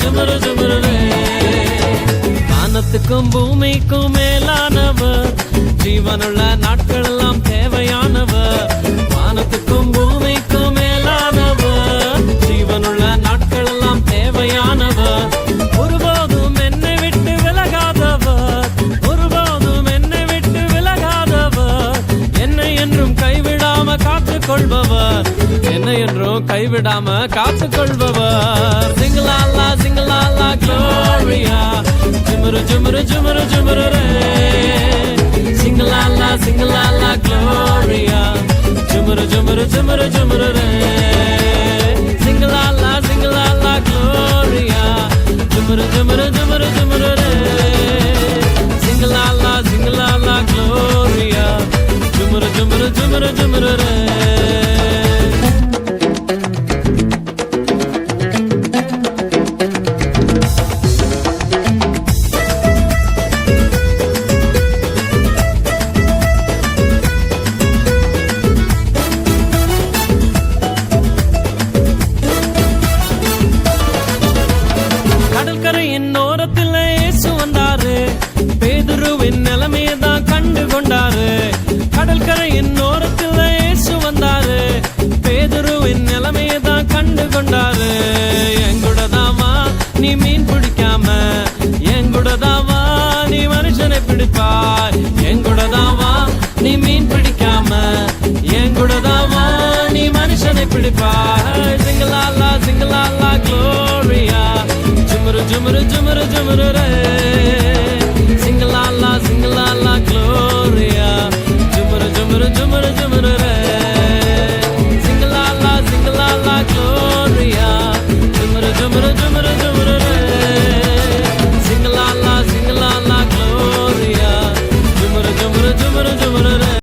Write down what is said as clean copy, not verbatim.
ஜுமுரு ஜுமுரு. வானத்துக்கும் பூமிக்கும் மேலானவர், ஜீவனுள்ள நாட்கள் எல்லாம் தேவையானவர். வானத்துக்கும் பூமிக்கும் மேலானவர், ஜீவனுள்ள நாட்கள் எல்லாம் தேவையானவர். ஒருபோதும் என்னை விட்டு விலகாதவர், ஒருபோதும் என்னை விட்டு விலகாதவர். என்னை என்றும் கைவிடாம காத்துக் கொள்பவர், என்னை என்றும் கைவிடாம காத்துக் கொள்பவர். சிங்கலாலா சிங்கலாலா க்ளோரியா, ஜுமுரு ஜுமுரு ஜுமுரு ஜுமுரு ரே. சிங்கலாலா சிங்கலாலா க்ளோரியா, ஜுமுரு ஜுமுரு ஜுமுரு ஜுமுரு ரே. சிங்கலாலா சிங்கலாலா க்ளோரியா, ஜுமுரு ஜுமுரு ஜுமுரு ஜுமுரு ரே. சிங்கலாலா சிங்கலாலா க்ளோரியா, ஜுமுரு ஜுமுரு ஜுமுரு ஜுமுரு ரே. கடற்கரையின் ஓரத்தில் இயேசு வந்தாரு, பேதுருவின் நிலைமையதான் கண்டு கொண்டாரு. கடற்கரையின் ஓரத்தில் இயேசு வந்தாரு, பேதுருவின் நிலைமையதான் கண்டு கொண்டாரு. எங்குடதாவா நீ மீன் பிடிக்காம, எங்குடதாவா நீ மனுஷனை பிடிப்பாய். எங்குடதாவா நீ மீன் பிடிக்காம, எங்குடதாவா நீ மனுஷனை பிடிப்பாய். சிங்கலாலா சிங்கலாலா க்ளோரியா, ஜுமுரு ஜுமுரு ஜுமுரு ஜுமுரு ரே.